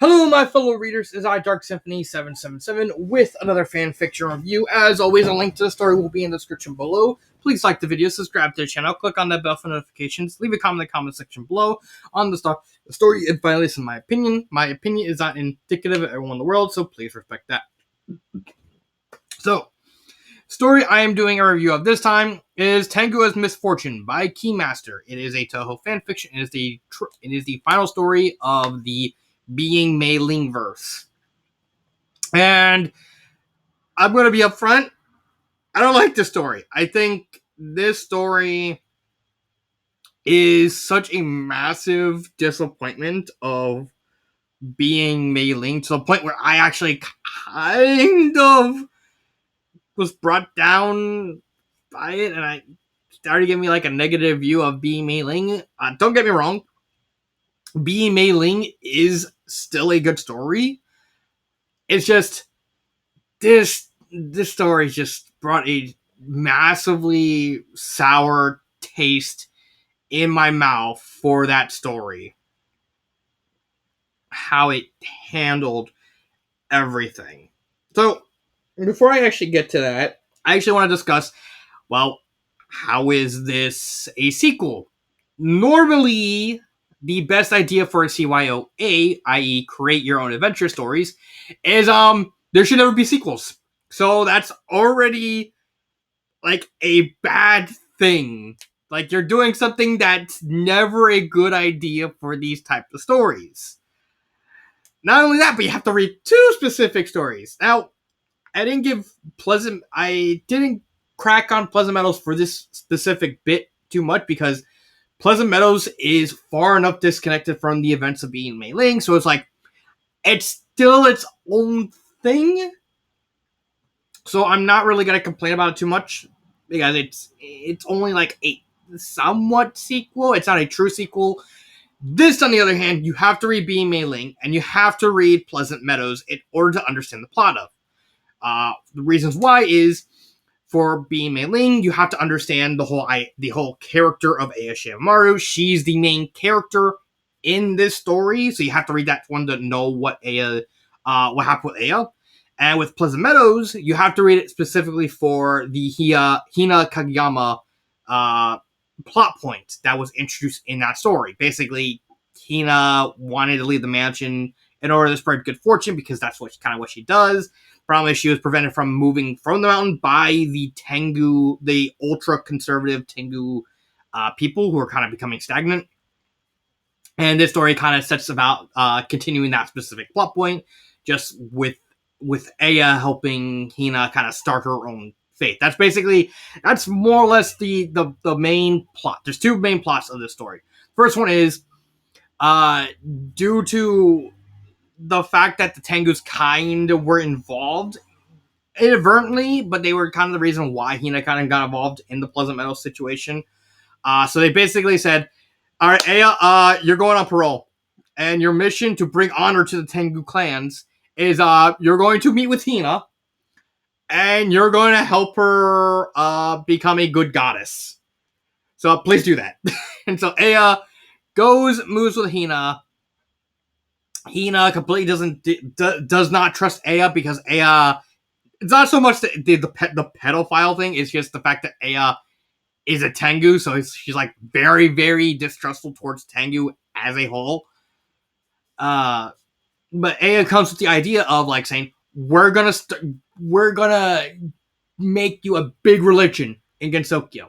Hello, my fellow readers. It's I, Dark Symphony 777, with another fan fiction review. As always, a link to the story will be in the description below. Please like the video, subscribe to the channel, click on that bell for notifications, leave a comment in the comment section below on the story, and finally, in my opinion. My opinion is not indicative of everyone in the world, so please respect that. So, story I am doing a review of this time is Tengu's Misfortune by Keymaster. It is a Touhou fanfiction. It is the final story of the Being Mei Ling verse. And I'm going to be upfront. I don't like this story. I think this story is such a massive disappointment of Being Mei Ling, to the point where I actually kind of was brought down by it, and I started giving me like a negative view of Being Mei Ling. Don't get me wrong, Being Mei Ling is still a good story. It's just this story just brought a massively sour taste in my mouth for that story. How it handled everything. So, before I actually get to that, I actually want to discuss, well, how is this a sequel? Normally, the best idea for a CYOA, i.e. create your own adventure stories, is there should never be sequels. So that's already like a bad thing. Like, you're doing something that's never a good idea for these types of stories. Not only that, but you have to read two specific stories. Now, I didn't crack on Pleasant Meadows for this specific bit too much, because Pleasant Meadows is far enough disconnected from the events of Being Mei Ling, so it's like, it's still its own thing. So I'm not really going to complain about it too much, because it's only like a somewhat sequel. It's not a true sequel. This, on the other hand, you have to read Being Mei Ling, and you have to read Pleasant Meadows in order to understand the plot of. The reasons why is, for Being Mei Ling, you have to understand the whole character of Aya Shimamaru. She's the main character in this story, so you have to read that one to know what happened with Aya. And with Pleasant Meadows, you have to read it specifically for the Hina Kageyama plot point that was introduced in that story. Basically, Hina wanted to leave the mansion in order to spread good fortune, because that's what she does. Problem is, she was prevented from moving from the mountain by the Tengu, the ultra-conservative Tengu people who are kind of becoming stagnant. And this story kind of sets about continuing that specific plot point, just with Aya helping Hina kind of start her own fate. That's more or less the main plot. There's two main plots of this story. First one is, due to the fact that the Tengus kind of were involved inadvertently, but they were kind of the reason why Hina kind of got involved in the Pleasant Meadows situation. So they basically said, all right, Aya, you're going on parole, and your mission to bring honor to the Tengu clans is you're going to meet with Hina, and you're going to help her become a good goddess. So please do that. And so Aya moves with Hina. Hina completely does not trust Aya, because Aya, it's not so much the pedophile thing, it's just the fact that Aya is a Tengu, so she's like very, very distrustful towards Tengu as a whole. But Aya comes with the idea of like saying, we're gonna make you a big religion in Gensokyo.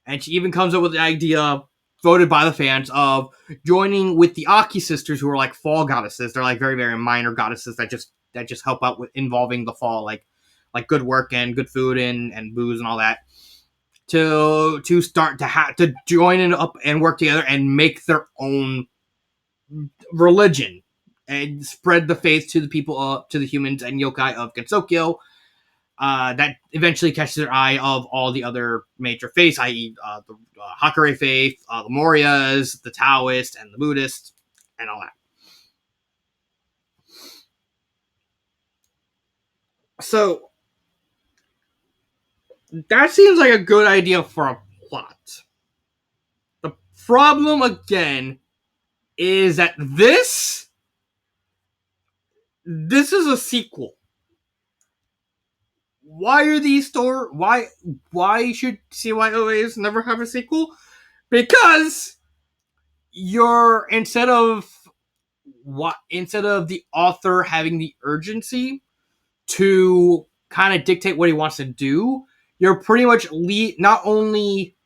And she even comes up with the idea, voted by the fans, of joining with the Aki sisters, who are like fall goddesses. They're like very, very minor goddesses that just help out with involving the fall, like good work and good food and booze and all that. To start to join it up and work together and make their own religion and spread the faith to the people, to the humans and yokai of Gensokyo. That eventually catches their eye of all the other major faiths, i.e. The Hakare faith, the Morias, the Taoist, and the Buddhist, and all that. So, that seems like a good idea for a plot. The problem, again, is that this This is a sequel. Why are these store? Why should CYOAs never have a sequel? Because you're instead of the author having the urgency to kind of dictate what he wants to do, you're pretty much not only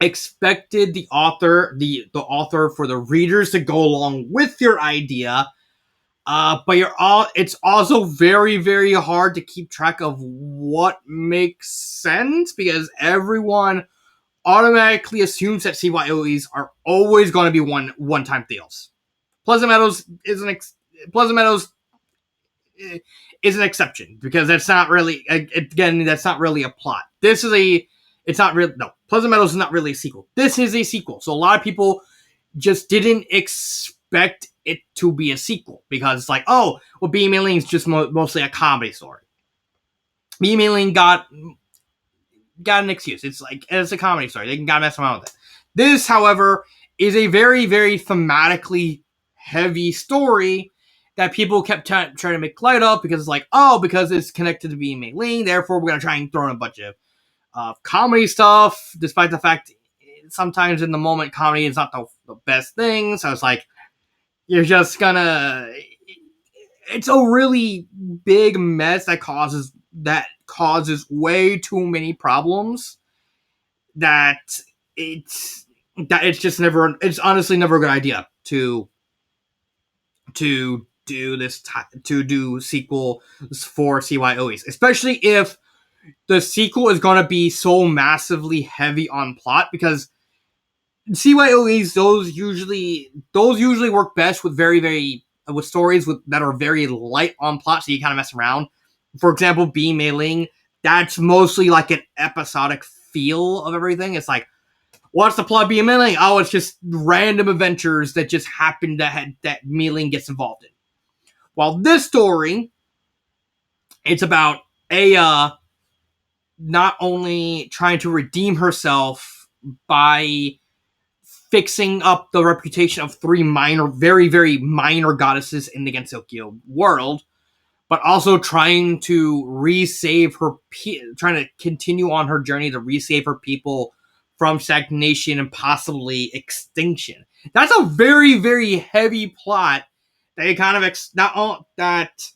expected the author for the readers to go along with your idea, but it's also very, very hard to keep track of what makes sense because everyone automatically assumes that CYOEs are always going to be one time deals. Pleasant Meadows Pleasant Meadows is an exception because that's not really that's not really a plot. It's not real. No, Pleasant Meadows is not really a sequel. This is a sequel, so a lot of people just didn't expect it to be a sequel because it's like, oh, well, Being Mailing is just mostly a comedy story. Being Mailing got an excuse. It's a comedy story. They can gotta mess around with it. This, however, is a very, very thematically heavy story that people kept trying to make light of because it's like, oh, because it's connected to Being Mailing, therefore we're gonna try and throw in a bunch of comedy stuff, despite the fact sometimes in the moment comedy is not the best thing. So it's like you're just gonna. It's a really big mess that causes way too many problems. That it's just never. It's honestly never a good idea to do this to do sequel for CYOEs, especially if the sequel is going to be so massively heavy on plot because CYOEs those usually work best with with stories that are very light on plot, so you kind of mess around. For example, Being Mailing, that's mostly like an episodic feel of everything. It's like, what's the plot of Being Mailing? Oh, it's just random adventures that just happen that Mailing gets involved in. While this story, it's about Aya not only trying to redeem herself by fixing up the reputation of three very, very minor goddesses in the Gensokyo world, but also trying to trying to continue on her journey to resave her people from stagnation and possibly extinction. That's a very, very heavy plot that you kind of that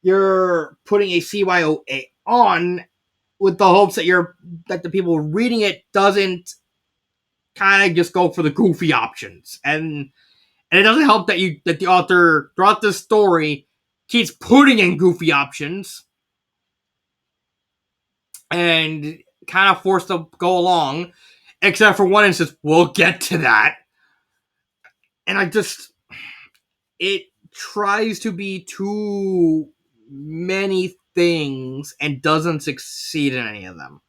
you're putting a CYOA on with the hopes that the people reading it doesn't kind of just go for the goofy options, and it doesn't help that the author throughout the story keeps putting in goofy options and kind of forced to go along, except for one instance. We'll get to that, and it tries to be too many things and doesn't succeed in any of them.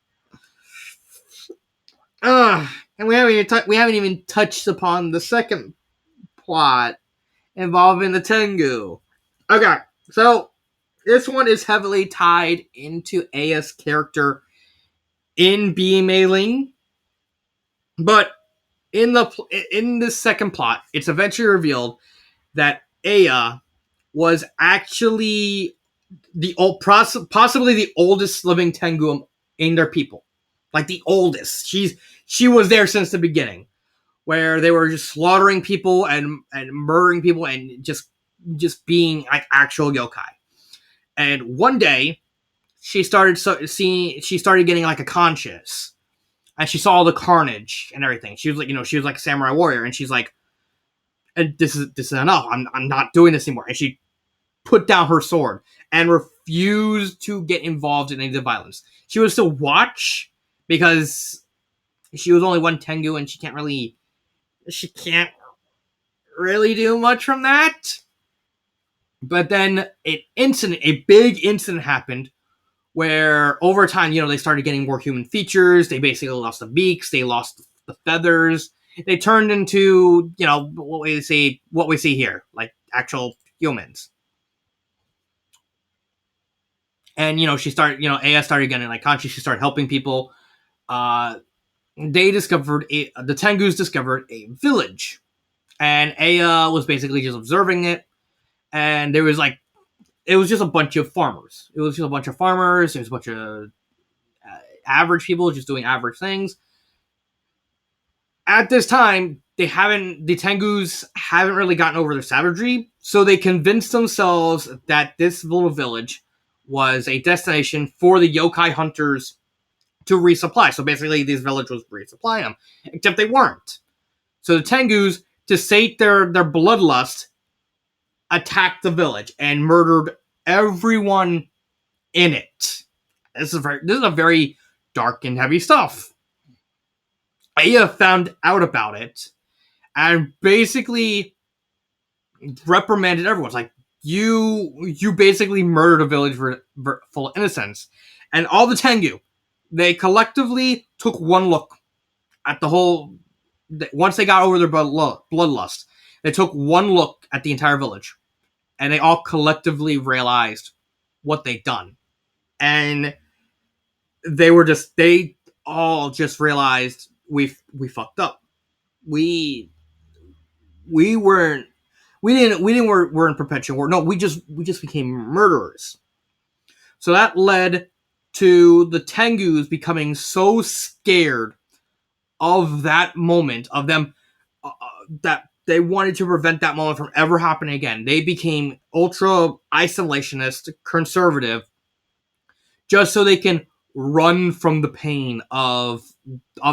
And we haven't even touched upon the second plot involving the Tengu. Okay, so this one is heavily tied into Aya's character in Being Mailing, but in the second plot, it's eventually revealed that Aya was actually possibly the oldest living Tengu in their people, like the oldest. She was there since the beginning, where they were just slaughtering people and murdering people and just being like actual yokai. And one day, she started getting like a conscious, and she saw all the carnage and everything. She was like, she was like a samurai warrior, and she's like, this is enough. I'm not doing this anymore. And she put down her sword and refused to get involved in any of the violence. She would still watch because she was only one Tengu, and she can't really do much from that. But then a big incident happened where over time, they started getting more human features. They basically lost the beaks, they lost the feathers. They turned into, what we see here, like actual humans. And she started, Aya started getting like conscious. She started helping people. The Tengus discovered a village, and Aya was basically just observing it. and there was like it was just a bunch of farmers. It was just a bunch of farmers. There's a bunch of average people just doing average things. At this time, the Tengus haven't really gotten over their savagery, so they convinced themselves that this little village was a destination for the yokai hunters to resupply. So basically, these villages was resupplying them, except they weren't. So the Tengus, to sate their bloodlust, attacked the village and murdered everyone in it. This is a very dark and heavy stuff. Aya found out about it and basically reprimanded everyone. It's like, you basically murdered a village full of innocents. And all the Tengu, they collectively took one look at the whole. Once they got over their bloodlust, they took one look at the entire village, and they all collectively realized what they'd done. And they all just realized we fucked up. We weren't we're in perpetual war. No, we just became murderers. So that led to the Tengus becoming so scared of that moment, of them, that they wanted to prevent that moment from ever happening again. They became ultra isolationist, conservative, just so they can run from the pain of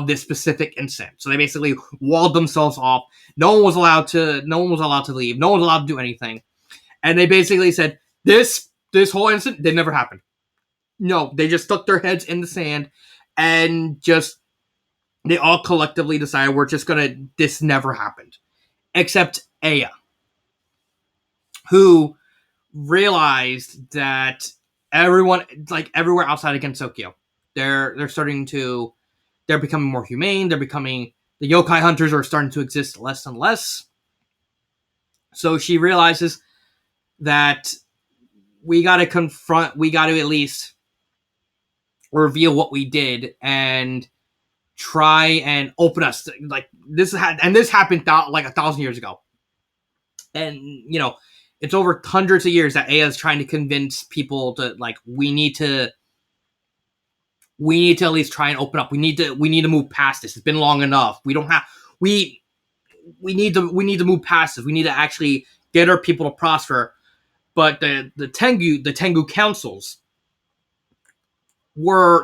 this specific incident. So they basically walled themselves off. No one was allowed to leave. No one was allowed to do anything. And they basically said, this whole incident did never happen. No, they just stuck their heads in the sand and they all collectively decided this never happened. Except Aya, who realized that everyone, like everywhere outside of Gensokyo, they're becoming more humane. The yokai hunters are starting to exist less and less. So she realizes that we got to at least reveal what we did and try and open us. Like this happened like 1,000 years ago. And, it's over hundreds of years that Aya is trying to convince people to, like, we need to at least try and open up. We need to move past this. It's been long enough. We need to move past this. We need to actually get our people to prosper. But the Tengu councils were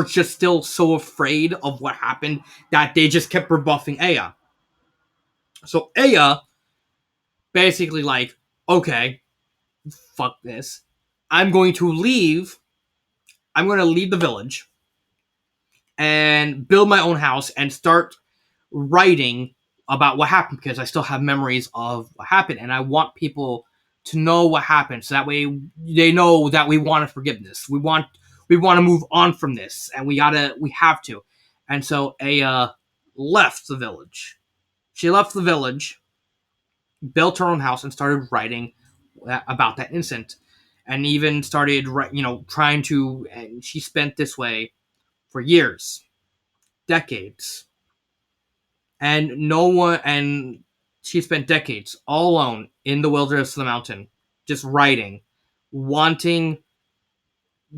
just still so afraid of what happened that they just kept rebuffing Aya. So Aya basically like, okay, fuck this. I'm going to leave the village and build my own house and start writing about what happened, because I still have memories of what happened and I want people to know what happened, so that way they know that we want forgiveness. We want to move on from this, and we have to. And so Aya left the village. She left the village, built her own house, and started writing about that incident, and even started, trying to. And she spent this way for years, decades, and she spent decades all alone in the wilderness of the mountain, just writing,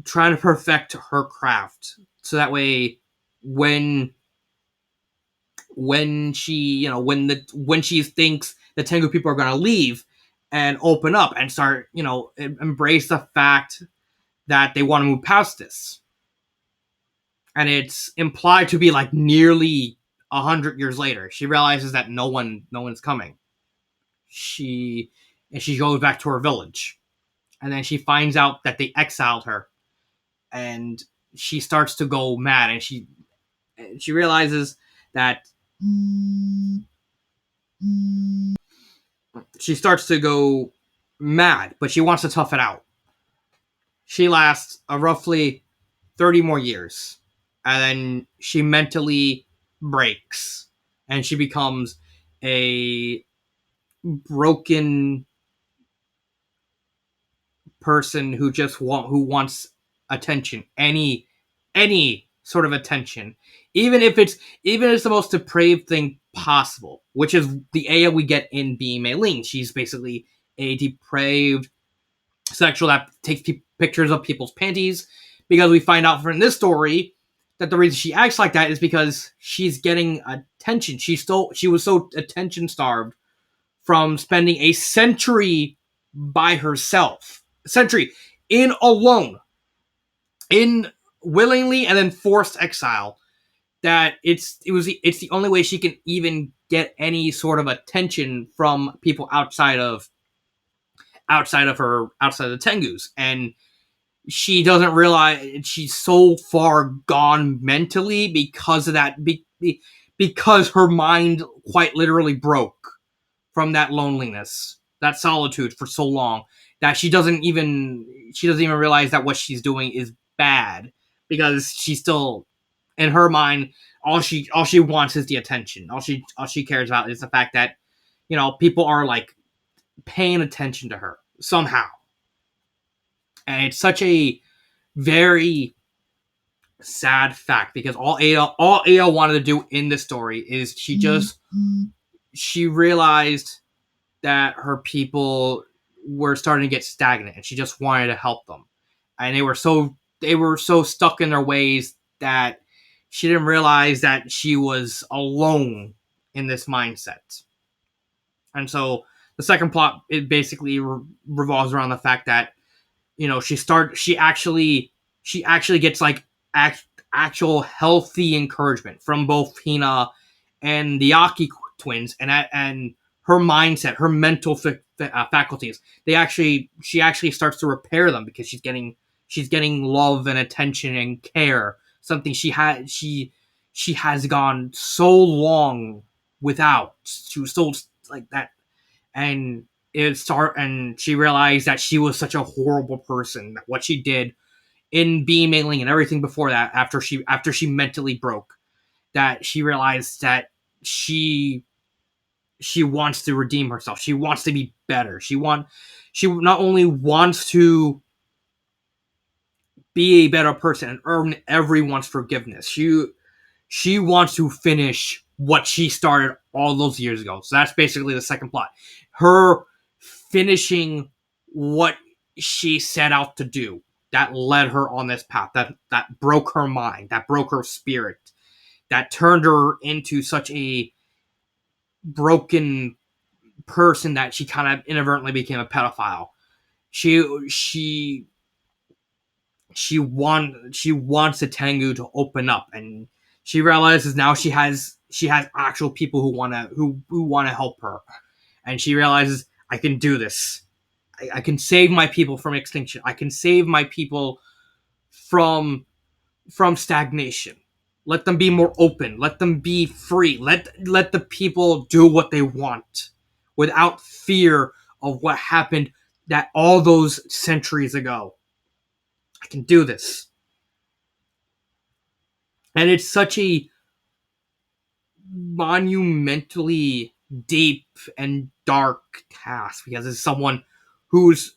trying to perfect her craft, so that way when she when she thinks the Tengu people are going to leave and open up and start, embrace the fact that they want to move past this, and it's implied to be like nearly 100 years later, she realizes that no one's coming. She goes back to her village, and then she finds out that they exiled her, and she starts to go mad, and she realizes that she starts to go mad, but she wants to tough it out. She lasts roughly 30 more years, and then she mentally breaks, and she becomes a broken person who wants attention, any sort of attention, even if it's the most depraved thing possible, which is the Aya we get in Being Mei Ling. She's basically a depraved sexual that takes pictures of people's panties, because we find out from this story that the reason she acts like that is because she's getting attention. She was so attention starved from spending a century by herself, a century in alone, in willingly and then forced exile, that it's the only way she can even get any sort of attention from people outside of the Tengus. And she doesn't realize she's so far gone mentally because of that, because her mind quite literally broke from that loneliness, that solitude for so long, that she doesn't even realize that what she's doing is bad, because she's still, in her mind, all she wants is the attention. All she cares about is the fact that, people are like paying attention to her somehow. And it's such a very sad fact, because all Ada wanted to do in this story is she realized that her people were starting to get stagnant, and she just wanted to help them. And they were so stuck in their ways that she didn't realize that she was alone in this mindset. And so the second plot, it basically revolves around the fact that, she actually gets like actual healthy encouragement from both Hina and the Aki twins, and her mindset, her mental faculties. She actually starts to repair them, because she's getting love and attention and care, something she has gone so long without. She was so like that, and and she realized that she was such a horrible person, that what she did in being mailing and everything before that, after she mentally broke, that she realized that she wants to redeem herself. She wants to be better. She not only wants to be a better person and earn everyone's forgiveness. She wants to finish what she started all those years ago. So that's basically the second plot. Her finishing what she set out to do, that led her on this path, that broke her mind, that broke her spirit, that turned her into such a broken person that she kind of inadvertently became a pedophile. She wants the Tengu to open up, and she realizes now she has actual people who want to help her, and she realizes, I can do this. I can save my people from extinction. I can save my people from stagnation. Let them be more open. Let them be free. Let the people do what they want without fear of what happened that all those centuries ago. I can do this. And it's such a monumentally deep and dark task, because it's someone who's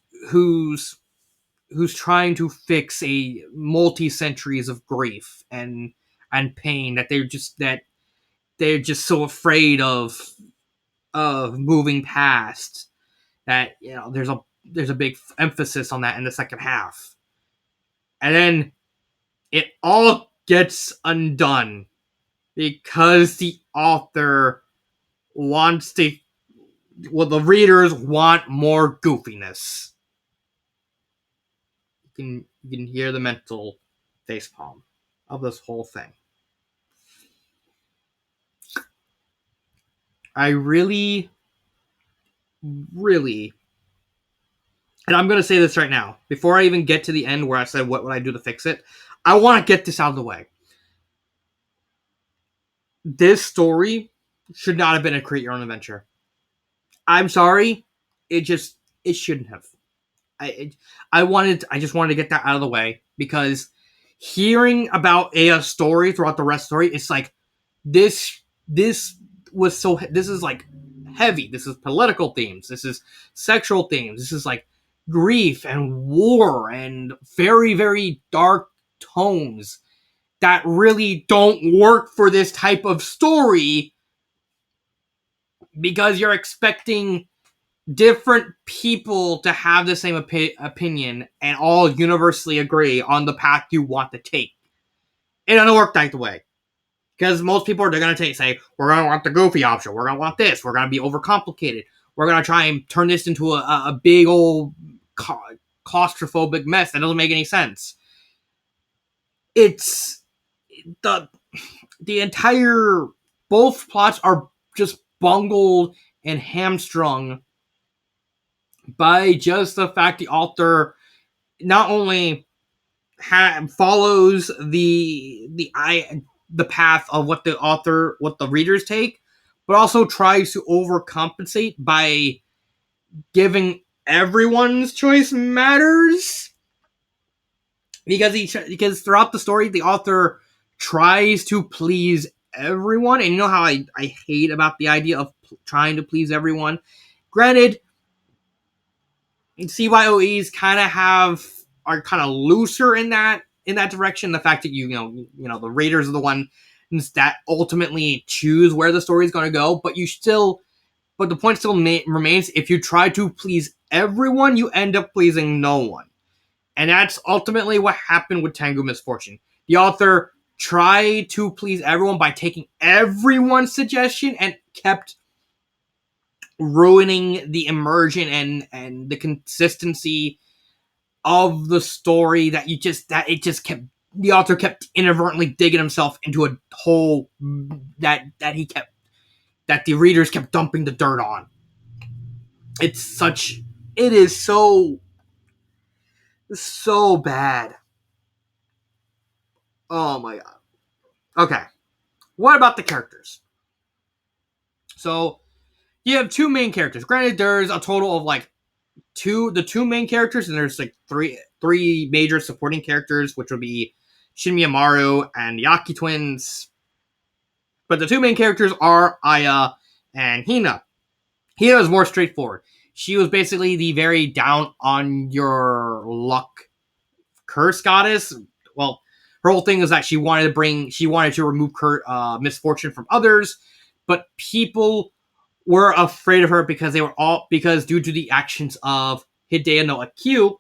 trying to fix a multi-centuries of grief and pain, that they're just so afraid of moving past, that there's a big emphasis on that in the second half. And then it all gets undone because the author wants to, the readers want more goofiness. You can hear the mental facepalm of this whole thing. I really, really, and I'm going to say this right now, before I even get to the end where I said what would I do to fix it, I want to get this out of the way. This story should not have been a create your own adventure. I'm sorry, it shouldn't have. I just wanted to get that out of the way, because hearing about Aya's story throughout the rest of the story, it's like this is like heavy. This is political themes. This is sexual themes. This is like grief and war and very, very dark tones that really don't work for this type of story, because you're expecting different people to have the same opinion and all universally agree on the path you want to take. It doesn't work that way. Because most people are going to say, we're going to want the goofy option. We're going to want this. We're going to be overcomplicated. We're going to try and turn this into a big old claustrophobic mess that doesn't make any sense. It's the entire, both plots are just bungled and hamstrung by just the fact the author not only follows the path of what the readers take, but also tries to overcompensate by giving everyone's choice matters. Because throughout the story, the author tries to please everyone, and you know how I hate about the idea of trying to please everyone. Granted, CYOEs are kind of looser in that direction. The fact that you know the readers are the ones that ultimately choose where the story is going to go, but the point still remains: if you try to please everyone, you end up pleasing no one, and that's ultimately what happened with Tengu Misfortune. The author tried to please everyone by taking everyone's suggestion and kept ruining the immersion and the consistency of the story that the author kept inadvertently digging himself into a hole that the readers kept dumping the dirt on. It is so bad. Oh my god. Okay. What about the characters? So you have two main characters. Granted, there's a total of like the two main characters, and there's like three major supporting characters, which would be Shin Miyamaru and Yaki twins. But the two main characters are Aya and Hina. Hina is more straightforward. She was basically the very down on your luck curse goddess. Well, her whole thing is that she wanted to remove misfortune from others, but people were afraid of her because due to the actions of Hideo no Akio,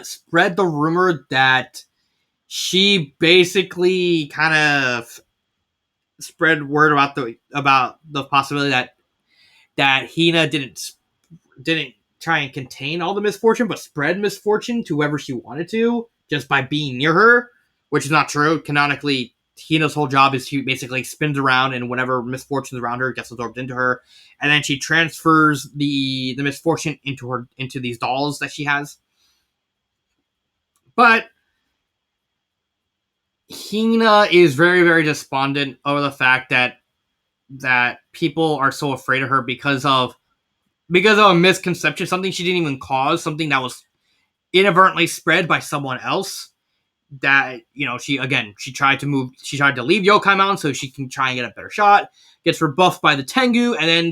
spread the rumor that she basically kind of spread word about the possibility that Hina didn't try and contain all the misfortune, but spread misfortune to whoever she wanted to just by being near her, which is not true. Canonically, Hina's whole job is to basically spins around, and whatever misfortunes around her gets absorbed into her, and then she transfers the misfortune into these dolls that she has. But Hina is very, very despondent over the fact that people are so afraid of her because of a misconception, something she didn't even cause, something that was inadvertently spread by someone else. That she tried to leave Yokai Mountain so she can try and get a better shot. Gets rebuffed by the Tengu, and then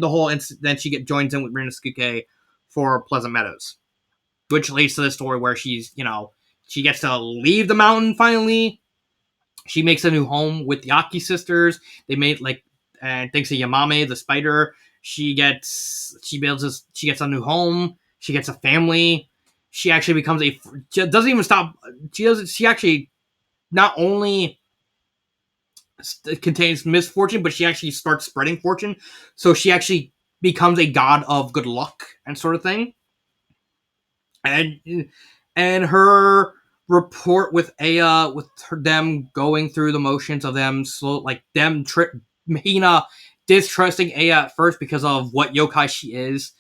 then she joins in with Rinnosuke for Pleasant Meadows, which leads to the story where she gets to leave the mountain finally. She makes a new home with the Aki sisters. They made thanks to Yamame the spider, she gets a new home. She gets a family. She actually becomes she doesn't even stop. She actually not only contains misfortune, but she actually starts spreading fortune. So she actually becomes a god of good luck and sort of thing. And her report with Aya, them going through the motions of them Hina distrusting Aya at first because of what yokai she is,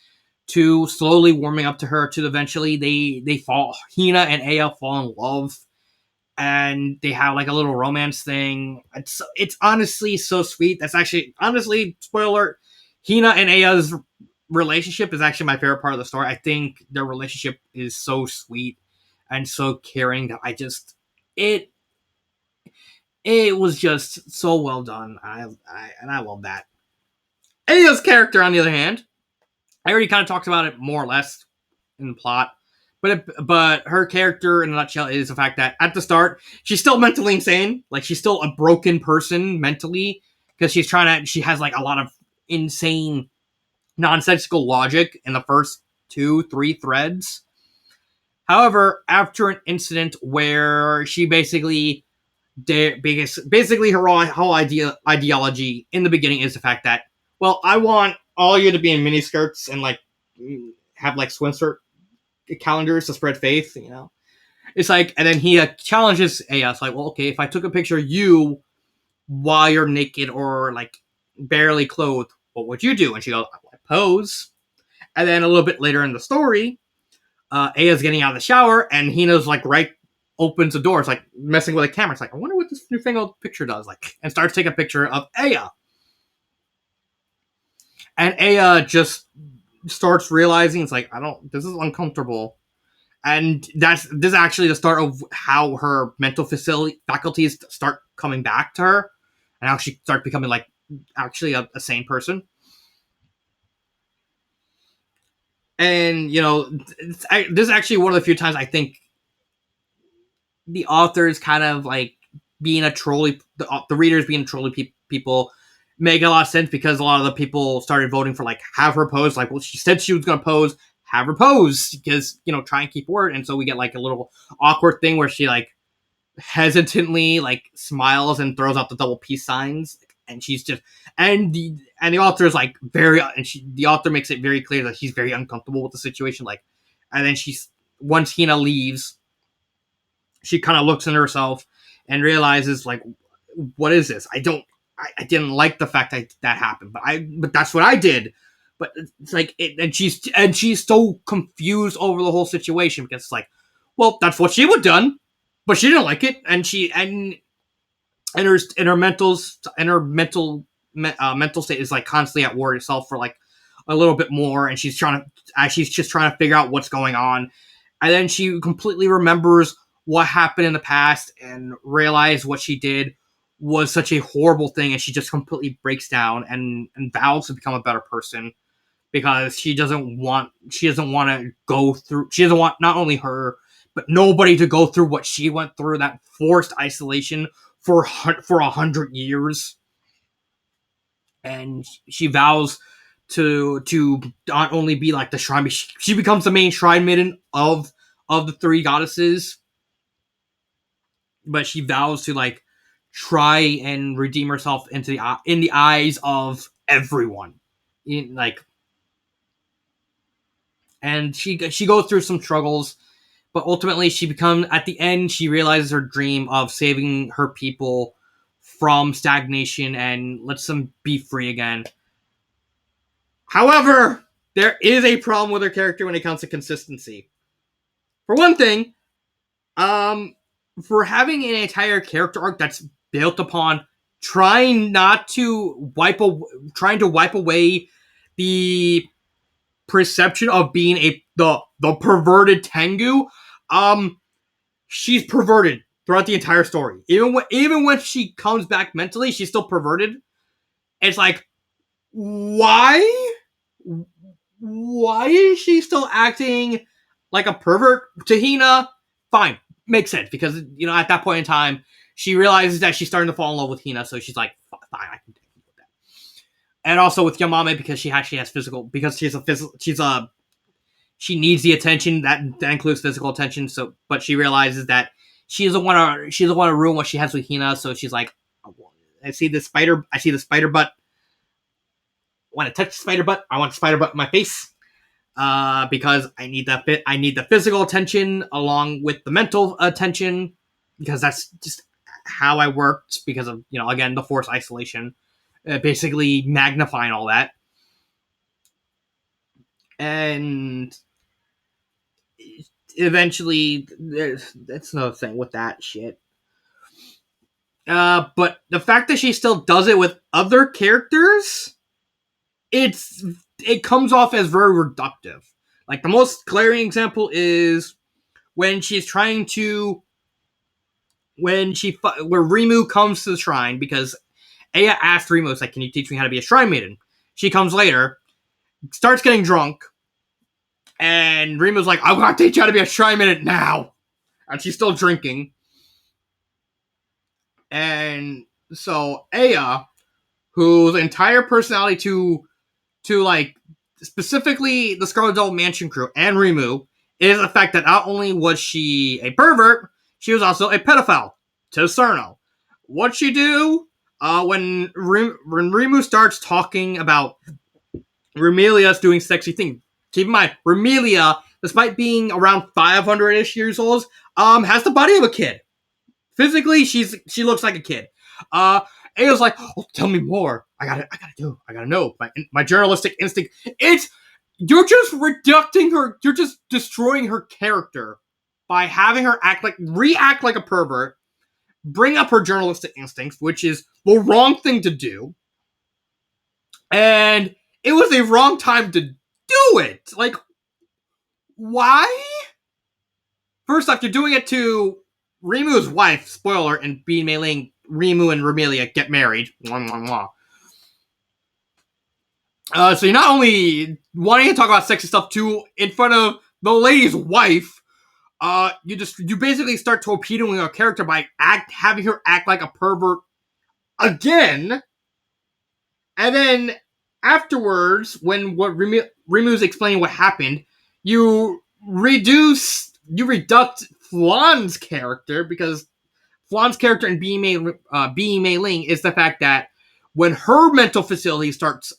to slowly warming up to her, to eventually they fall. Hina and Aya fall in love, and they have like a little romance thing. It's honestly so sweet. That's actually, honestly, spoiler alert, Hina and Aya's relationship is actually my favorite part of the story. I think their relationship is so sweet and so caring that it was just so well done. I love that. Aya's character, on the other hand, I already kind of talked about it more or less in the plot, but her character in a nutshell is the fact that at the start she's still mentally insane. Like, she's still a broken person mentally because she has like a lot of insane nonsensical logic in the first 2-3 threads. However, after an incident where she basically her whole ideology in the beginning is the fact that, well, I want all you to be in miniskirts and like have like swimsuit calendars to spread faith, you know. It's like, and then he challenges Aya. It's like, well, okay, if I took a picture of you while you're naked or like barely clothed, what would you do? And she goes, I pose. And then a little bit later in the story, Aya's getting out of the shower, and Hina's like opens the door. It's like messing with a camera. It's like, I wonder what this newfangled picture does. Like, and starts taking a picture of Aya. And Aya just starts realizing it's like, this is uncomfortable. And this is actually the start of how her mental faculties start coming back to her, and how she starts becoming like actually a sane person. And you know, this is actually one of the few times I think the authors kind of like being a trolley, the readers being trolley people make a lot of sense, because a lot of the people started voting for like have her pose. Like, well, she said she was going to pose, have her pose, because, you know, try and keep word. And so we get like a little awkward thing where she like hesitantly like smiles and throws out the double peace signs, and she's just, and the author is like the author makes it very clear that she's very uncomfortable with the situation. Like, and then once Hina leaves, she kind of looks into herself and realizes like, what is this? I didn't like the fact that happened, but that's what I did. But it's like, and she's so confused over the whole situation, because it's like, well, that's what she would have done, but she didn't like it, and her mental state is like constantly at war herself for like a little bit more, and she's just trying to figure out what's going on, and then she completely remembers what happened in the past and realize what she did was such a horrible thing, and she just completely breaks down and vows to become a better person, because she doesn't want to go through, she doesn't want not only her but nobody to go through what she went through, that forced isolation for 100 years. And she vows to not only be like the shrine, she becomes the main shrine maiden of the three goddesses, but she vows to like try and redeem herself in the eyes of everyone, like, and she goes through some struggles, but ultimately at the end she realizes her dream of saving her people from stagnation and lets them be free again. However, there is a problem with her character when it comes to consistency. For one thing, for having an entire character arc that's built upon trying to wipe away the perception of being the perverted Tengu, she's perverted throughout the entire story. Even when she comes back mentally, she's still perverted. It's like, why? Why is she still acting like a pervert to Hina? Fine, makes sense, because, you know, at that point in time, she realizes that she's starting to fall in love with Hina, so she's like, fine, I can take with that. And also with Yamame, because she has physical, because she needs the attention that includes physical attention. So, but she realizes that she doesn't want to ruin what she has with Hina. So she's like, I see the spider butt. I want to touch the spider butt. I want the spider butt in my face. Because I need the physical attention along with the mental attention, because that's just how I worked, because of, you know, again, the forced isolation, basically magnifying all that. And eventually, that's another thing with that shit. But the fact that she still does it with other characters, it comes off as very reductive. Like, the most glaring example is when she's trying to, where Rimu comes to the shrine, because Aya asked Rimu, it's like, can you teach me how to be a shrine maiden? She comes later, starts getting drunk, and Rimu's like, I'm gonna teach you how to be a shrine maiden now! And she's still drinking. And so Aya, whose entire personality to like specifically the Scarlet Devil Mansion crew and Rimu, is the fact that not only was she a pervert, she was also a pedophile to Cerno. What'd she do? When Rimu starts talking about Remelia's doing sexy things, keep in mind, Remelia, despite being around 500-ish years old, has the body of a kid. Physically, she looks like a kid. Ao's like, oh, tell me more. I gotta know. My journalistic instinct. You're just reducting her. You're just destroying her character by having her react like a pervert, bring up her journalistic instincts, which is the wrong thing to do. And it was a wrong time to do it. Like, why? First off, you're doing it to Rimu's wife, spoiler, and Being Mei-ling, Rimu and Remelia get married. So you're not only wanting to talk about sexy stuff too in front of the lady's wife, you basically start torpedoing her character by having her act like a pervert again. And then afterwards, when Rimu's explaining what happened, you reduct Flan's character, because Flan's character in Being Mei-ling is the fact that when her mental facility starts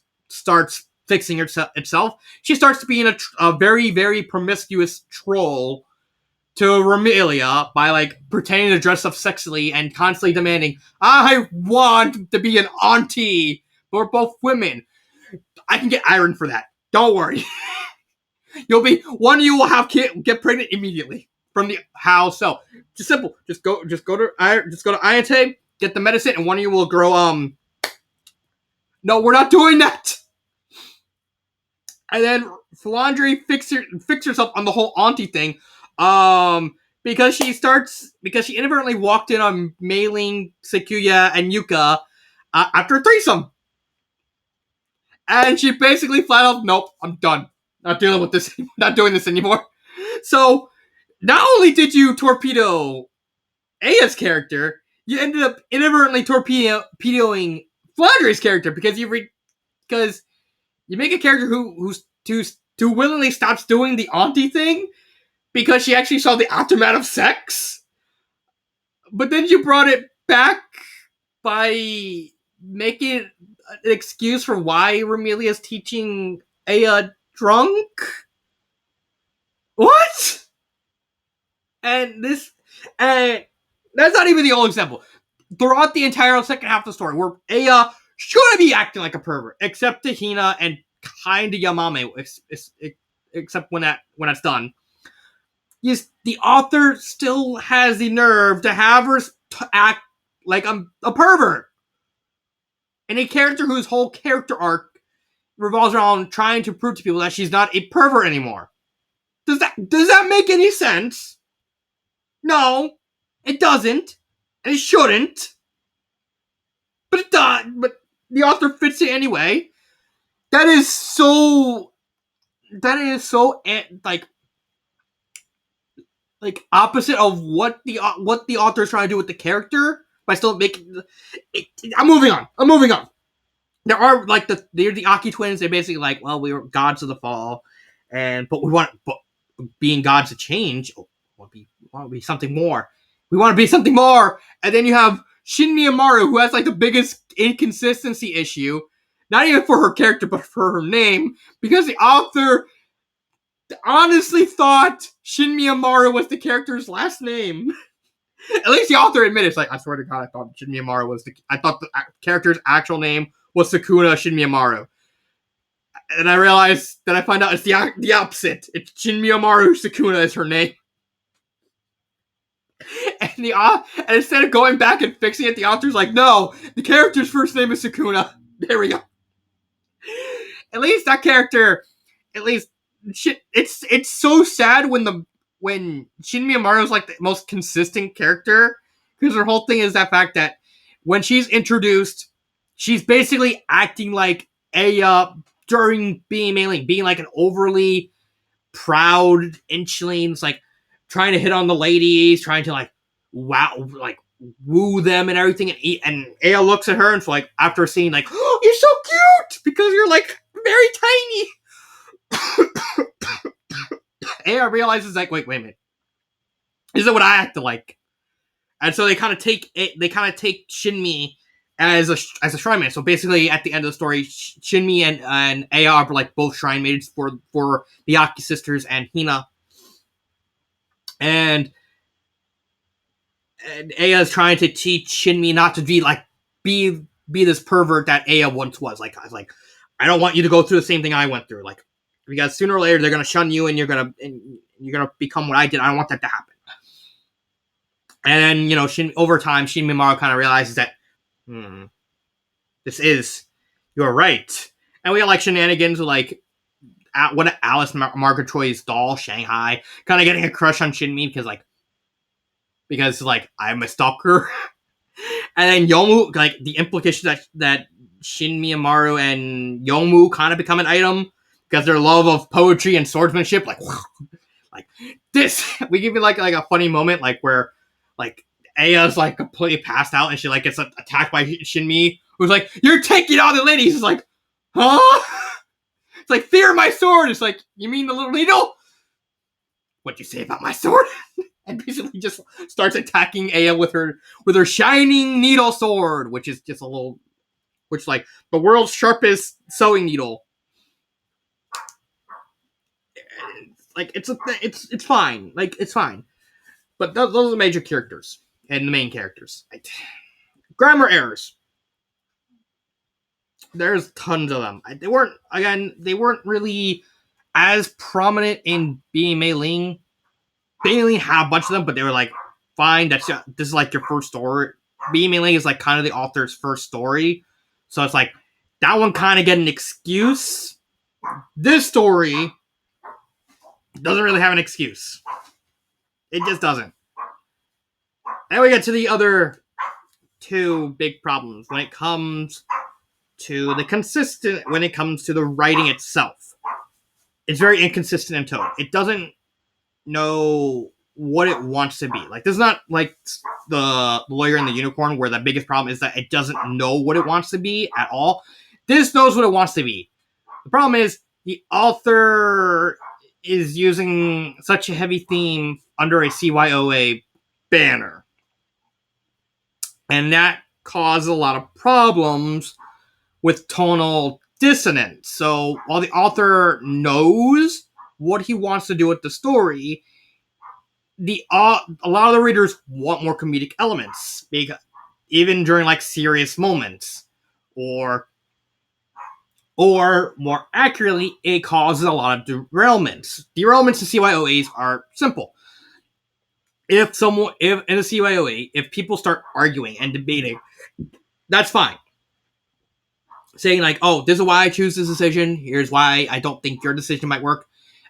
fixing itself, she starts to be in a very, very promiscuous troll to Remelia by like pretending to dress up sexily and constantly demanding, I want to be an auntie for both women. I can get iron for that. Don't worry. One of you will get pregnant immediately from the house. So just simple. Just go to Ayate, get the medicine, and one of you will grow. No, we're not doing that. And then Philandri fix herself on the whole auntie thing, because she inadvertently walked in on Mei-ling, Sakuya, and Yuka after a threesome, and she basically flat out, nope, I'm done. Not dealing with this. Not doing this anymore. So not only did you torpedo Aya's character, you ended up inadvertently torpedoing Flandre's character because you make a character who willingly stops doing the auntie thing because she actually saw the aftermath of sex, but then you brought it back by making an excuse for why Remelia's teaching Aya drunk. What? And that's not even the only example. Throughout the entire second half of the story, where Aya should be acting like a pervert, except to Hina and kind of Yamame, except when that's done. Yes, the author still has the nerve to have her act like a pervert, and a character whose whole character arc revolves around trying to prove to people that she's not a pervert anymore. Does that make any sense? No, it doesn't, and it shouldn't. But it does. But the author fits it anyway. That is so like opposite of what the author is trying to do with the character by still making. I'm moving on. There are they're the Aki twins. They're basically like, well, we were gods of the fall, but being gods of change. We want to be something more. We want to be something more. And then you have Shin Miyamaru, who has like the biggest inconsistency issue, not even for her character, but for her name, because the author honestly thought Shin Miyamaru was the character's last name. At least the author admitted, it's like, I swear to God, I thought Shin Miyamaru I thought the character's actual name was Sukuna Shin Miyamaru. And I realized that I find out it's the opposite. It's Shin Miyamaru Sukuna is her name. And instead of going back and fixing it, the author's like, no, the character's first name is Sukuna. There we go. At least that character, it's so sad when Shin Miyamaru is like the most consistent character, because her whole thing is that fact that when she's introduced, she's basically acting like Aya during Being Mei-ling, being like an overly proud inchling, like trying to hit on the ladies, trying to like woo them and everything, and Aya after seeing like, oh, you're so cute because you're like very tiny. Aya realizes like, wait a minute, is it what I acted like? And so they kind of take Shinmi as a shrine maiden. So basically, at the end of the story, Shinmi and Aya are like both shrine maidens for the Aki sisters and Hina, and Aya is trying to teach Shinmi not to be this pervert that Aya once was. Like, I was like, I don't want you to go through the same thing I went through. Like, because sooner or later they're gonna shun you and you're gonna become what I did. I don't want that to happen. And then, over time, Shin Mimaru kind of realizes that, you're right. And we got like shenanigans with like Alice Margaret Choi's doll, Shanghai, kind of getting a crush on Shinmi because I'm a stalker. And then Yomu, like the implication that Shin Mimaru and Yomu kind of become an item because their love of poetry and swordsmanship, like this. We give you like a funny moment, like where like Aya's like completely passed out and she like gets attacked by Shinmi, who's like, "You're taking all the ladies." It's like, huh? It's like, "Fear my sword." It's like, "You mean the little needle? What'd you say about my sword?" And basically just starts attacking Aya with her shining needle sword, which is just like the world's sharpest sewing needle. Like it's fine. Like it's fine. But those are the major characters and the main characters. Grammar errors. There's tons of them. They weren't really as prominent in Being Mei Ling. Being Mei Ling had a bunch of them, but they were like, fine, this is like your first story. Being Mei Ling is like kind of the author's first story. So it's like, that one kind of get an excuse. This story doesn't really have an excuse. It just doesn't. And we get to the other two big problems when it comes to the writing itself. It's very inconsistent in tone. It doesn't know what it wants to be. Like, this is not like the Lawyer and the Unicorn, where the biggest problem is that it doesn't know what it wants to be at all. This knows what it wants to be. The problem is the author is using such a heavy theme under a CYOA banner. And that caused a lot of problems with tonal dissonance. So while the author knows what he wants to do with the story, a lot of the readers want more comedic elements, because even during like serious moments, or more accurately, it causes a lot of derailments. Derailments in CYOAs are simple. If in a CYOA, if people start arguing and debating, that's fine. Saying like, "Oh, this is why I choose this decision. Here's why I don't think your decision might work."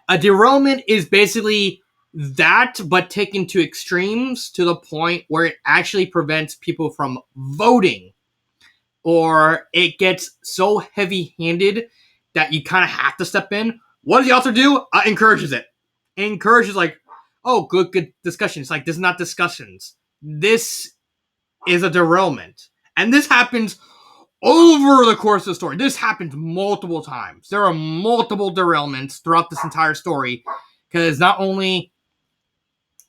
A derailment is basically that, but taken to extremes to the point where it actually prevents people from voting, or it gets so heavy-handed that you kind of have to step in. What does the author do? Encourages it. Encourages like, "Oh, good discussion." It's like, this is not discussions. This is a derailment. And this happens over the course of the story. This happens multiple times. There are multiple derailments throughout this entire story, because not only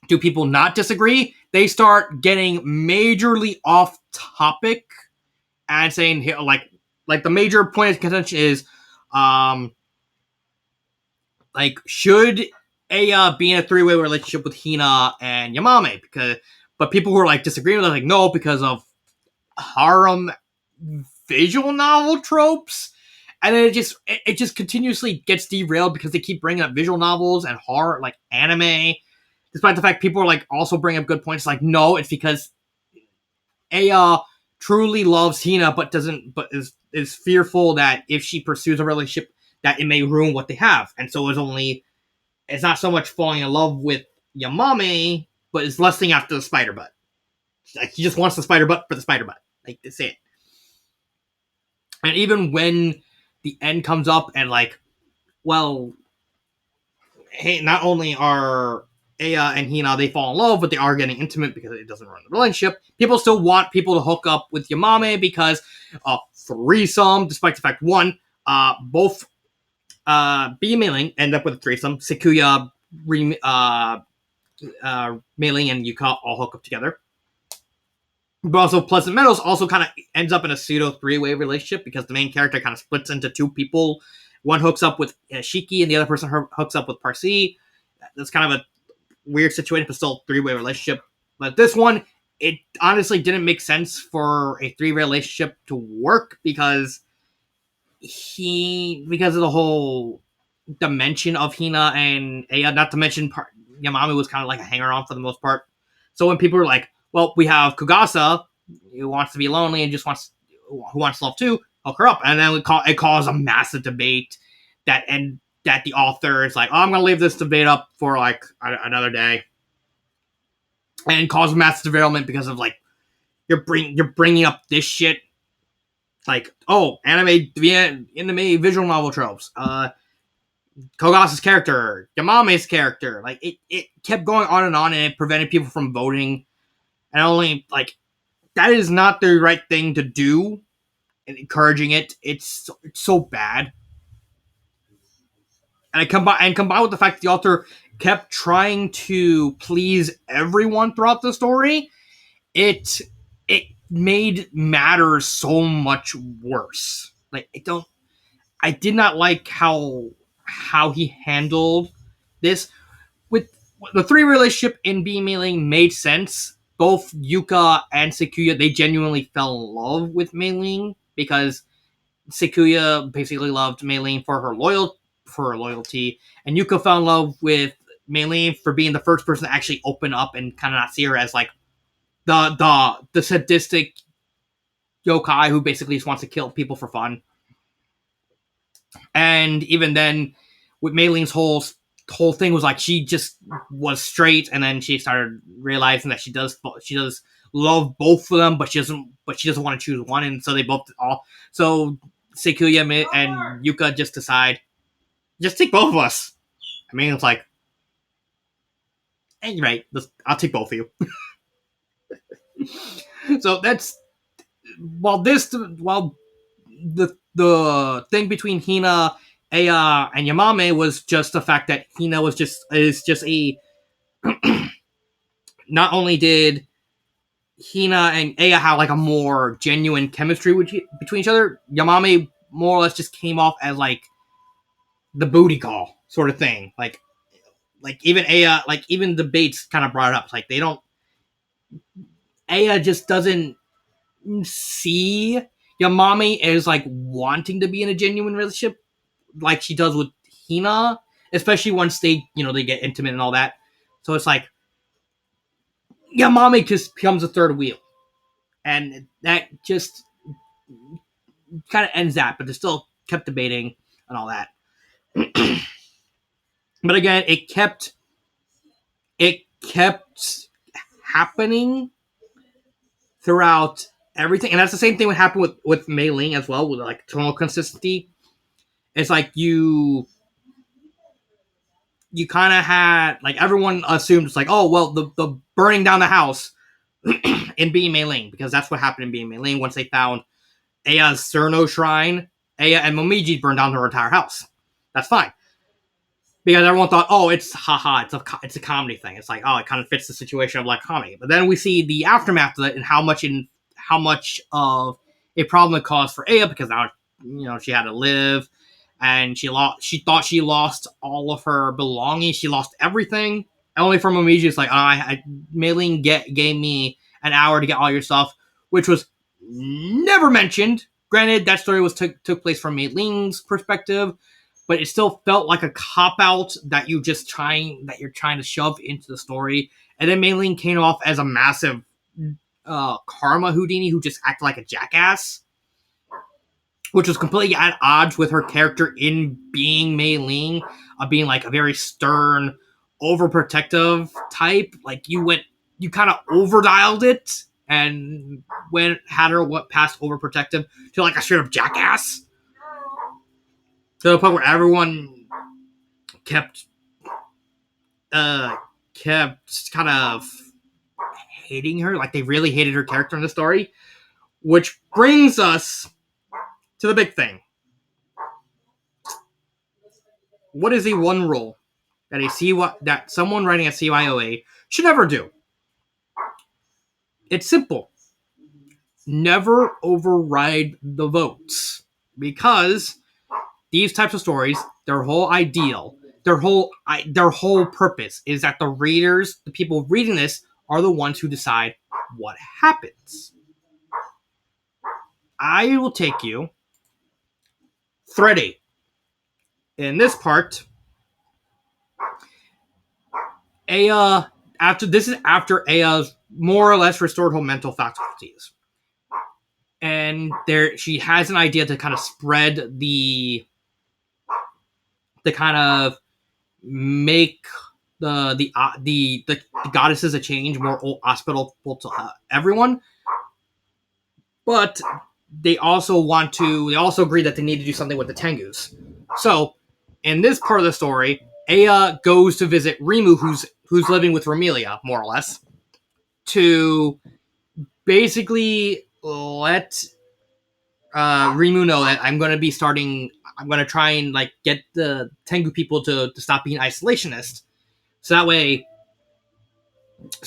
do people not disagree, they start getting majorly off topic and saying, like the major point of contention is, like, should Aya be in a three-way relationship with Hina and Yamame? But people who are like disagreeing, they're like, no, because of harem visual novel tropes. And then it just continuously gets derailed because they keep bringing up visual novels and horror, like anime, despite the fact people are like also bringing up good points. Like, no, it's because Aya truly loves Hina, but is fearful that if she pursues a relationship, that it may ruin what they have. And so it's not so much falling in love with Yamame, but it's lusting after the spider butt. Like, he just wants the spider butt for the spider butt. Like, that's it. And even when the end comes up and like, well, hey, not only are Aya and Hina, they fall in love, but they are getting intimate because it doesn't ruin the relationship. People still want people to hook up with Yamame because threesome, despite the fact, one, both B and Mei Ling end up with a threesome. Sakuya, Mei Ling, and Yuka all hook up together. But also, Pleasant Meadows also kind of ends up in a pseudo three-way relationship because the main character kind of splits into two people. One hooks up with Shiki, and the other person hooks up with Parsi. That's kind of a weird situation, but still a three-way relationship. But this one, it honestly didn't make sense for a three-way relationship to work because of the whole dimension of Hina and Aya. Not to mention, Yamami was kind of like a hanger-on for the most part. So when people were like, "Well, we have Kugasa, who wants to be lonely and who wants love too," hook her up, and then it caused a massive debate that the author is like, "Oh, I'm gonna leave this debate up for like another day," and cause massive derailment because of like you're bringing up this shit like, oh, anime visual novel tropes, Kogasa's character, Yamame's character, like it kept going on, and it prevented people from voting, and only like that is not the right thing to do, and encouraging it's so bad. And combined with the fact that the author kept trying to please everyone throughout the story, it made matters so much worse. Like I did not like how he handled this. With the three relationship in Being Mei Ling made sense. Both Yuka and Sakuya, they genuinely fell in love with Mei Ling because Sakuya basically loved Mei Ling for her loyalty, and Yuka fell in love with Mei Ling for being the first person to actually open up and kind of not see her as like the sadistic yokai who basically just wants to kill people for fun. And even then, with Mei Ling's whole thing was like she just was straight, and then she started realizing that she does love both of them, but she doesn't want to choose one, and so they both all so Sakuya and Yuka just decide just take both of us. I mean, it's like, hey, you're right, I'll take both of you. So that's while the thing between Hina, Aya, and Yamame was just the fact that Hina is just a not only did Hina and Aya have like a more genuine chemistry between each other, Yamame more or less just came off as like the booty call sort of thing. Like even Aya, like even the Bates kind of brought it up. Like they don't, Aya just doesn't see Yamame as like wanting to be in a genuine relationship like she does with Hina, especially once they get intimate and all that. So it's like Yamame just becomes a third wheel, and that just kind of ends that. But they still kept debating and all that. But again, it kept happening throughout everything, and that's the same thing would happen with Mei Ling as well, with like tonal consistency. It's like you kind of had like everyone assumed it's like, oh well, the burning down the house in Being Mei Ling, because that's what happened in Being Mei Ling once they found Aya's Cerno shrine. Aya and Momiji burned down her entire house. That's fine. Because everyone thought, oh, it's haha, it's a comedy thing. It's like, oh, it kind of fits the situation of like comedy. But then we see the aftermath of it and how much of a problem it caused for Aya, because now she had to live, and she thought she lost all of her belongings. She lost everything. Only for Momiji, it's like, Mei Ling gave me an hour to get all your stuff, which was never mentioned. Granted, that story took place from Mei Ling's perspective, but it still felt like a cop out that you're trying to shove into the story. And then Mei Ling came off as a massive karma Houdini who just acted like a jackass, which was completely at odds with her character in Being Mei Ling, being like a very stern, overprotective type. Like you kind of overdialed it and had her past overprotective to like a straight up jackass, to the point where everyone kept kind of hating her. Like they really hated her character in the story, which brings us to the big thing. what is the one rule that someone writing a CYOA should never do? It's simple. Never override the votes, because these types of stories, their whole purpose is that the readers, the people reading this, are the ones who decide what happens. I will take you thread 8. In this part, Aya, after Aya's more or less restored her mental faculties, and she has an idea to kind of spread the kind of make the goddesses a change more hospitable to everyone, but they also agree that they need to do something with the Tengus. So in this part of the story, Aya goes to visit Rimu, who's living with Ramelia, more or less, to basically let Rimu know that I'm going to try and like get the Tengu people to stop being isolationist, so that way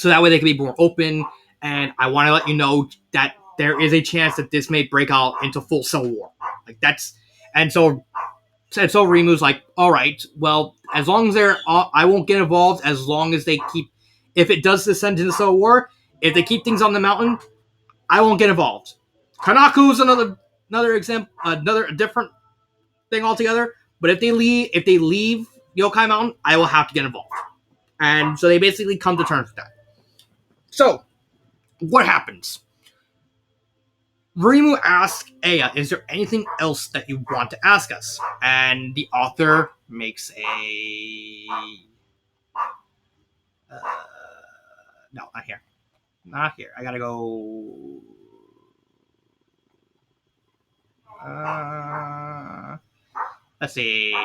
they can be more open. And I want to let you know that there is a chance that this may break out into full civil war. And so Rimu's like, all right, well, as long as I won't get involved as long as they keep. If it does descend into civil war, if they keep things on the mountain, I won't get involved. Kanaku's another example, a different thing altogether. But if they leave Yokai Mountain, I will have to get involved. And so they basically come to terms with that. So, what happens? Rimu asks Aya, is there anything else that you want to ask us? And the author makes a... no, not here. Not here. I gotta go... let's see.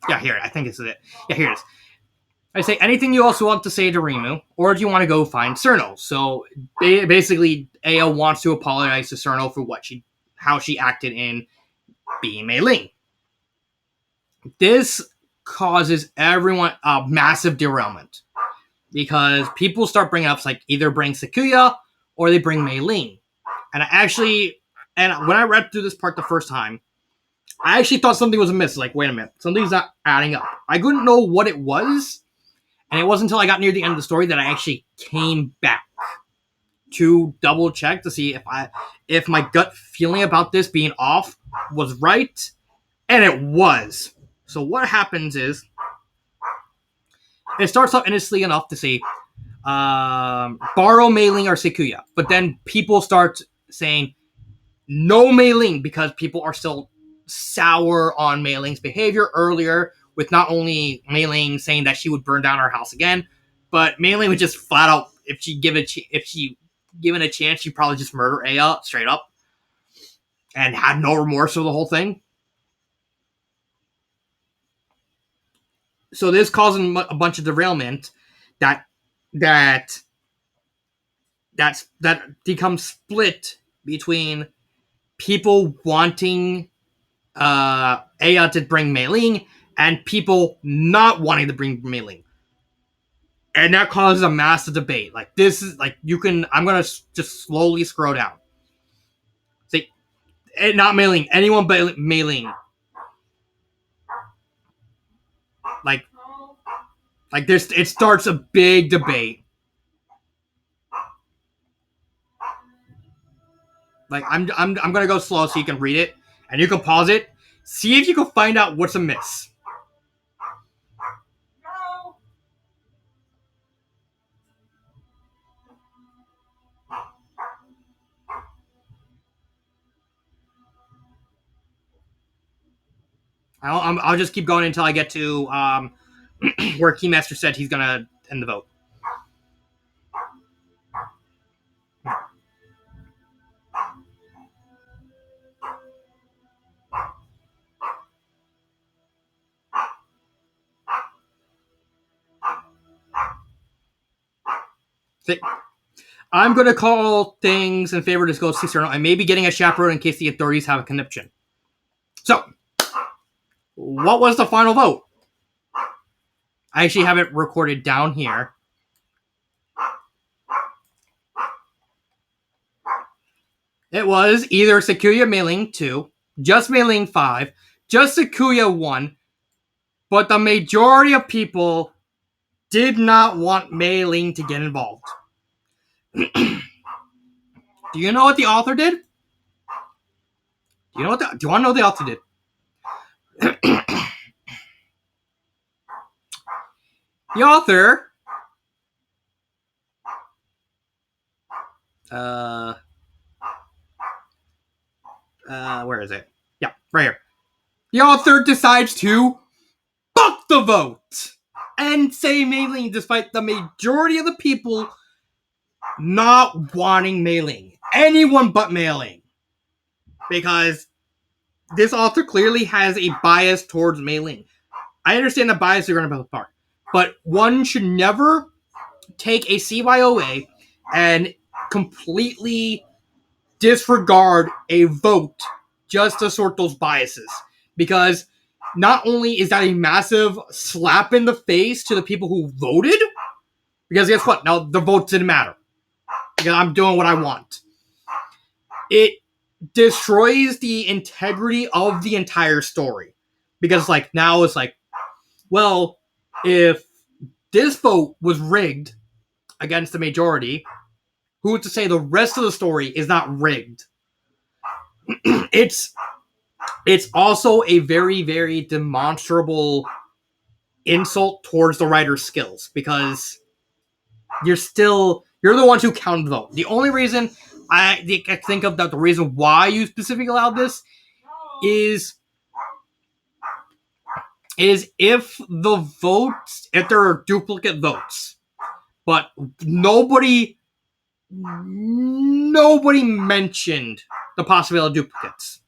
Yeah, here. I think this is it. Yeah, here it is. I say, anything you also want to say to Rimu, or do you want to go find Cerno? So basically, Aya wants to apologize to Cerno for how she acted in being Mei Ling. This causes everyone a massive derailment, because people start bringing up like either bring Sakuya or they bring Mei Ling. And when I read through this part the first time, I actually thought something was amiss. Like, wait a minute, something's not adding up. I couldn't know what it was. And it wasn't until I got near the end of the story that I actually came back to double check to see if my gut feeling about this being off was right, and it was. So what happens is, it starts off innocently enough to say, borrow Mei Ling or Sakuya, but then people start saying no Mei Ling, because people are still sour on Mei Ling's behavior earlier, with not only Mei Ling saying that she would burn down her house again, but Mei Ling would just flat out, if she given a chance, she'd probably just murder Aya straight up, and had no remorse for the whole thing. So this causing a bunch of derailment that becomes split between people wanting Aya to bring Mei Ling and people not wanting to bring Mei Ling. And that causes a massive debate. Like, this is like, I'm gonna just slowly scroll down. See, not Mei Ling, anyone but Mei Ling. Like this, it starts a big debate. Like, I'm gonna go slow so you can read it, and you can pause it. See if you can find out what's amiss. I'll just keep going until I get to where Keymaster said he's gonna end the vote. See, I'm gonna call things in favor of this Ghost External, and maybe getting a chaperone in case the authorities have a conniption. So, What was the final vote? I actually have it recorded down here. It was either Sakuya Mei-ling 2, just Mei-ling 5, just Sakuya 1, but the majority of people did not want Mei-ling to get involved. Do you know what the author did? Do you want to know what the author did? The author where is it? Yeah, right here. The author decides to fuck the vote and say Mei-ling, despite the majority of the people not wanting Mei-ling. Anyone but Mei-ling. Because this author clearly has a bias towards Mei-ling. I understand the bias you're going to apart, but one should never take a CYOA and completely disregard a vote just to sort those biases. Because not only is that a massive slap in the face to the people who voted, because guess what? Now the votes didn't matter. Because I'm doing what I want. It destroys the integrity of the entire story. Because like now it's like, well, if this vote was rigged against the majority, who's to say the rest of the story is not rigged? It's also a very, very demonstrable insult towards the writer's skills, because you're the ones who counted the vote. The only reason I think of that the reason why you specifically allowed this is if the votes, if there are duplicate votes, but nobody mentioned the possibility of duplicates.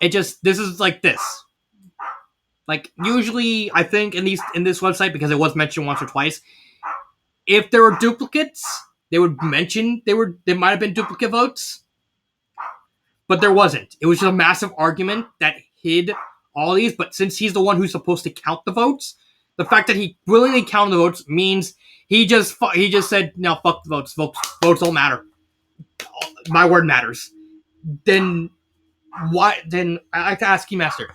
This is like this. Like usually, I think in this website, because it was mentioned once or twice, if there were duplicates, they would mention there might have been duplicate votes, but there wasn't. It was just a massive argument that hid all these. But since he's the one who's supposed to count the votes, the fact that he willingly counted the votes means he just said, no, fuck the votes. Votes don't matter. My word matters. Then why? Then I like to ask you, Master,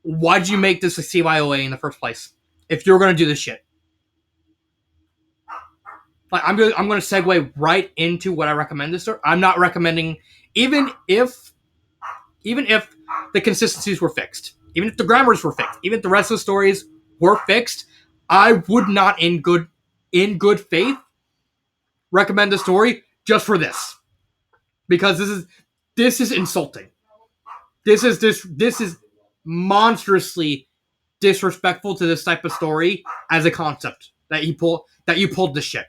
why did you make this a CYOA in the first place if you're gonna do this shit? Like I'm gonna segue right into what I recommend this story. I'm not recommending, even if the consistencies were fixed, even if the grammars were fixed, even if the rest of the stories were fixed, I would not in good faith recommend the story just for this. Because this is insulting. This is monstrously disrespectful to this type of story as a concept that you pulled this shit.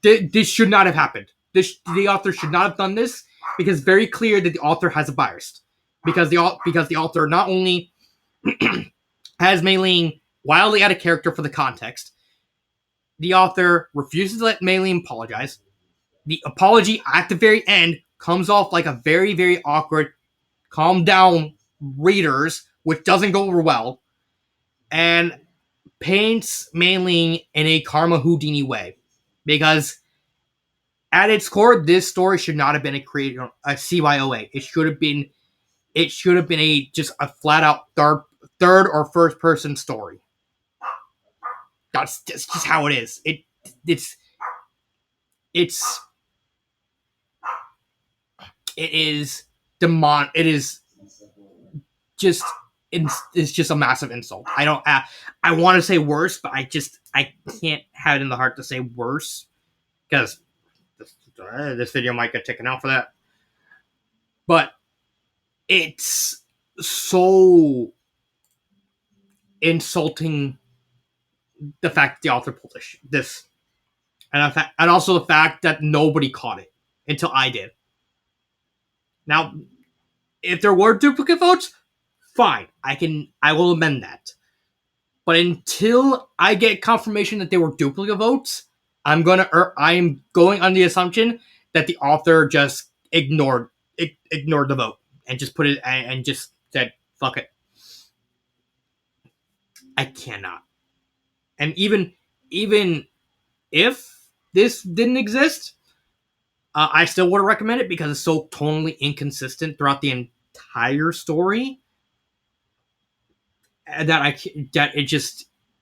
This should not have happened. The author should not have done this, because it's very clear that the author has a bias. Because the author not only has Mei-ling wildly out of character for the context, the author refuses to let Mei-ling apologize. The apology at the very end comes off like a very, very awkward, calm down readers, which doesn't go over well, and paints Mei-ling in a Karma Houdini way. Because at its core, this story should not have been a CYOA. It should have been just a flat out third or first person story. That's just how it is. It's just a massive insult. I want to say worse, but I can't have it in the heart to say worse, because this video might get taken out for that. But it's so insulting, the fact that the author pulled this, and also the fact that nobody caught it until I did. Now, if there were duplicate votes, fine. I will amend that. But until I get confirmation that they were duplicate votes, I'm going on the assumption that the author just ignored the vote and just put it and just said, fuck it. I cannot. And even if this didn't exist, I still wouldn't recommend it because it's so tonally inconsistent throughout the entire story that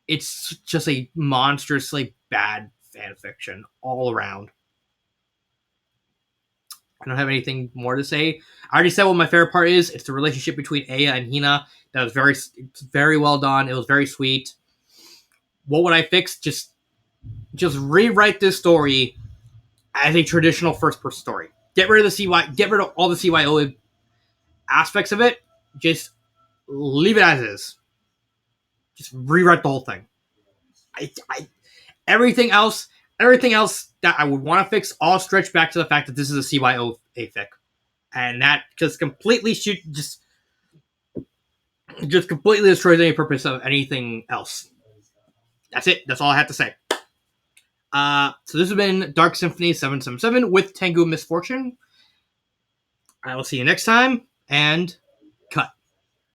it's just a monstrously bad fan fiction all around. I don't have anything more to say. I already said what my favorite part is. It's the relationship between Aya and Hina. That was very well done. It was very sweet. What would I fix? Just rewrite this story as a traditional first person story. Get rid of the CY. Get rid of all the CYO aspects of it. Just leave it as is. Just rewrite the whole thing. I everything else that I would want to fix all stretch back to the fact that this is a CYO fic, and that just completely just completely destroys any purpose of anything else. That's it. That's all I have to say. So this has been Dark Symphony 777 with Tengu Misfortune. I will see you next time, and